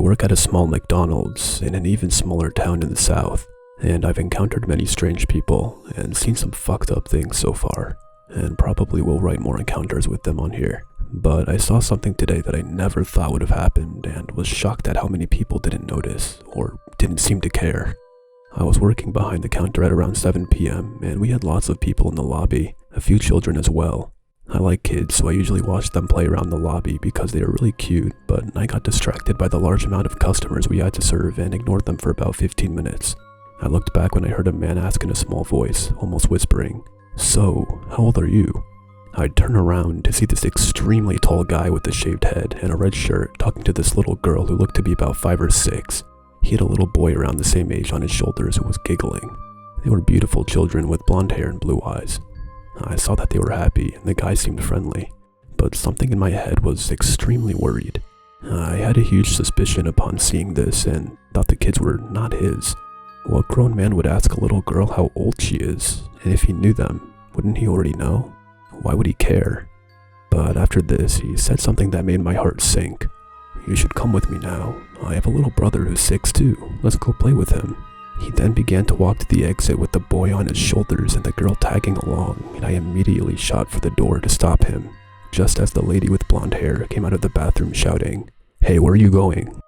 work at a small McDonald's in an even smaller town in the south, and I've encountered many strange people and seen some fucked up things so far, and probably will write more encounters with them on here. But I saw something today that I never thought would have happened and was shocked at how many people didn't notice or didn't seem to care. I was working behind the counter at around 7 p.m. and we had lots of people in the lobby, a few children as well. I like kids, so I usually watch them play around the lobby because they are really cute, but I got distracted by the large amount of customers we had to serve and ignored them for about 15 minutes. I looked back when I heard a man ask in a small voice, almost whispering, "So, how old are you?" I'd turn around to see this extremely tall guy with a shaved head and a red shirt talking to this little girl who looked to be about 5 or 6. He had a little boy around the same age on his shoulders who was giggling. They were beautiful children with blonde hair and blue eyes. I saw that they were happy and the guy seemed friendly, but something in my head was extremely worried. I had a huge suspicion upon seeing this and thought the kids were not his. What grown man would ask a little girl how old she is, and if he knew them, wouldn't he already know? Why would he care? But after this, he said something that made my heart sink. "You should come with me now. I have a little brother who's 6 too. Let's go play with him." He then began to walk to the exit with the boy on his shoulders and the girl tagging along, and I immediately shot for the door to stop him, just as the lady with blonde hair came out of the bathroom shouting, "Hey, where are you going?"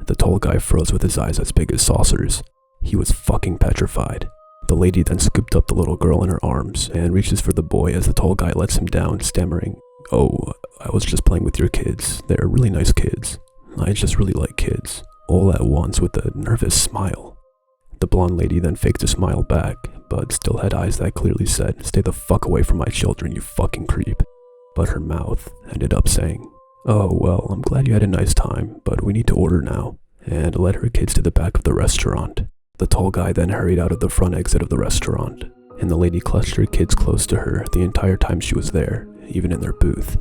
The tall guy froze with his eyes as big as saucers. He was fucking petrified. The lady then scooped up the little girl in her arms and reaches for the boy as the tall guy lets him down, stammering, "Oh, I was just playing with your kids. They're really nice kids. I just really like kids," all at once with a nervous smile. The blonde lady then faked a smile back, but still had eyes that clearly said, "Stay the fuck away from my children, you fucking creep." But her mouth ended up saying, "Oh, well, I'm glad you had a nice time, but we need to order now," and led her kids to the back of the restaurant. The tall guy then hurried out of the front exit of the restaurant, and the lady clutched her kids close to her the entire time she was there, even in their booth.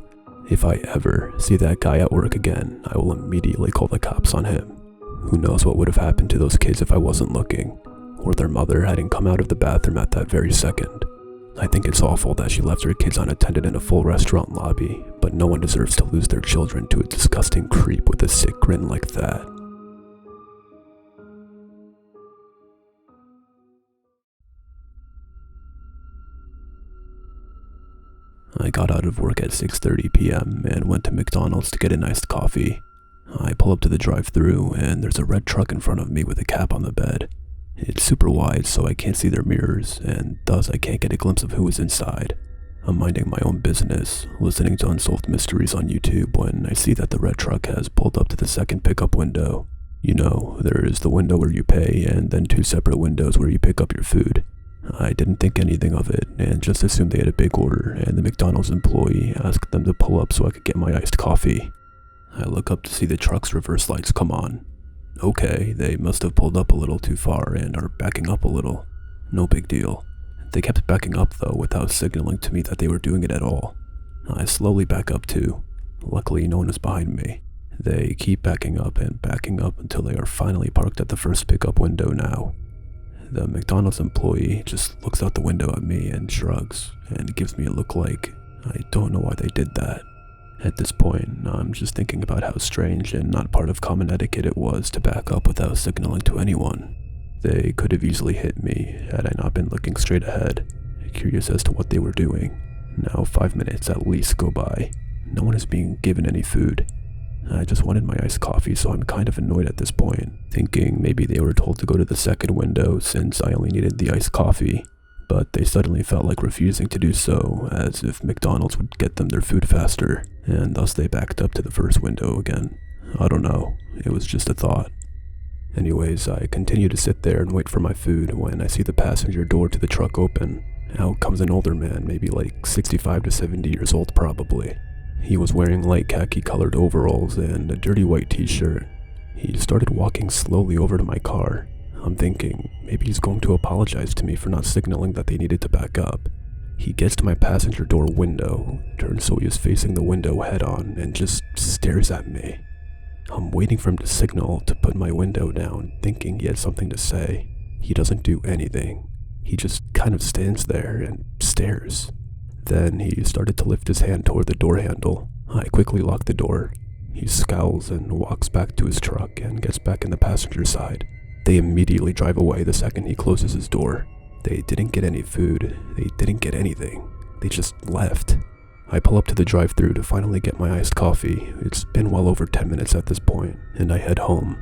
If I ever see that guy at work again, I will immediately call the cops on him. Who knows what would have happened to those kids if I wasn't looking, or their mother hadn't come out of the bathroom at that very second. I think it's awful that she left her kids unattended in a full restaurant lobby, but no one deserves to lose their children to a disgusting creep with a sick grin like that. I got out of work at 6:30 p.m. and went to McDonald's to get an iced coffee. I pull up to the drive-thru and there's a red truck in front of me with a cap on the bed. It's super wide so I can't see their mirrors and thus I can't get a glimpse of who is inside. I'm minding my own business, listening to Unsolved Mysteries on YouTube when I see that the red truck has pulled up to the second pickup window. You know, there is the window where you pay and then 2 separate windows where you pick up your food. I didn't think anything of it and just assumed they had a big order and the McDonald's employee asked them to pull up so I could get my iced coffee. I look up to see the truck's reverse lights come on. Okay, they must have pulled up a little too far and are backing up a little. No big deal. They kept backing up though without signaling to me that they were doing it at all. I slowly back up too. Luckily no one is behind me. They keep backing up until they are finally parked at the first pickup window now. The McDonald's employee just looks out the window at me and shrugs and gives me a look like, I don't know why they did that. At this point, I'm just thinking about how strange and not part of common etiquette it was to back up without signaling to anyone. They could have easily hit me had I not been looking straight ahead, curious as to what they were doing. Now 5 minutes at least go by. No one is being given any food. I just wanted my iced coffee, so I'm kind of annoyed at this point, thinking maybe they were told to go to the second window since I only needed the iced coffee. But they suddenly felt like refusing to do so, as if McDonald's would get them their food faster, and thus they backed up to the first window again. I don't know, it was just a thought. Anyways, I continue to sit there and wait for my food when I see the passenger door to the truck open. Out comes an older man, maybe like 65 to 70 years old probably. He was wearing light khaki colored overalls and a dirty white t-shirt. He started walking slowly over to my car. I'm thinking, maybe he's going to apologize to me for not signaling that they needed to back up. He gets to my passenger door window, turns so he is facing the window head on, and just stares at me. I'm waiting for him to signal to put my window down, thinking he had something to say. He doesn't do anything. He just kind of stands there and stares. Then he started to lift his hand toward the door handle. I quickly locked the door. He scowls and walks back to his truck and gets back in the passenger side. They immediately drive away the second he closes his door. They didn't get any food. They didn't get anything. They just left. I pull up to the drive-thru to finally get my iced coffee. It's been well over 10 minutes at this point, and I head home.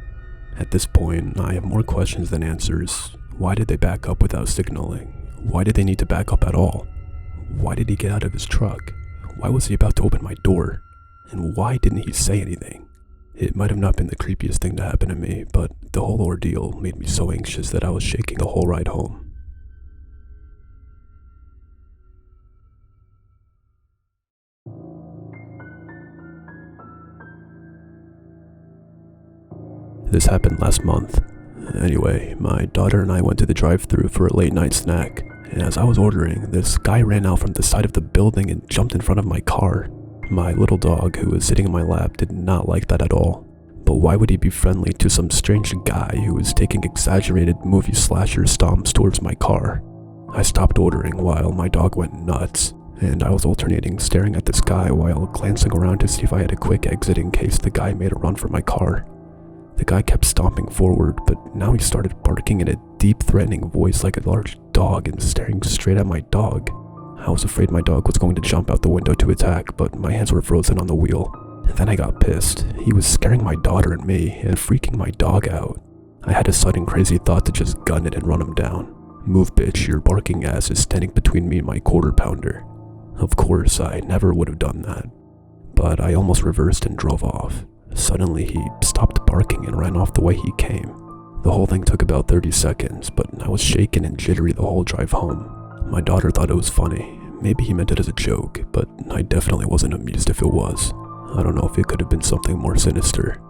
At this point, I have more questions than answers. Why did they back up without signaling? Why did they need to back up at all? Why did he get out of his truck? Why was he about to open my door? And why didn't he say anything? It might have not been the creepiest thing to happen to me, but the whole ordeal made me so anxious that I was shaking the whole ride home. This happened last month. Anyway, my daughter and I went to the drive-thru for a late night snack, and as I was ordering, this guy ran out from the side of the building and jumped in front of my car. My little dog, who was sitting in my lap, did not like that at all. But why would he be friendly to some strange guy who was taking exaggerated movie slasher stomps towards my car? I stopped ordering while my dog went nuts, and I was alternating staring at this guy while glancing around to see if I had a quick exit in case the guy made a run for my car. The guy kept stomping forward, but now he started barking in a deep, threatening voice like a large dog and staring straight at my dog. I was afraid my dog was going to jump out the window to attack, but my hands were frozen on the wheel. And then I got pissed. He was scaring my daughter and me, and freaking my dog out. I had a sudden crazy thought to just gun it and run him down. Move, bitch, your barking ass is standing between me and my quarter pounder. Of course, I never would have done that. But I almost reversed and drove off. Suddenly, he stopped barking and ran off the way he came. The whole thing took about 30 seconds, but I was shaken and jittery the whole drive home. My daughter thought it was funny. Maybe he meant it as a joke, but I definitely wasn't amused if it was. I don't know if it could have been something more sinister.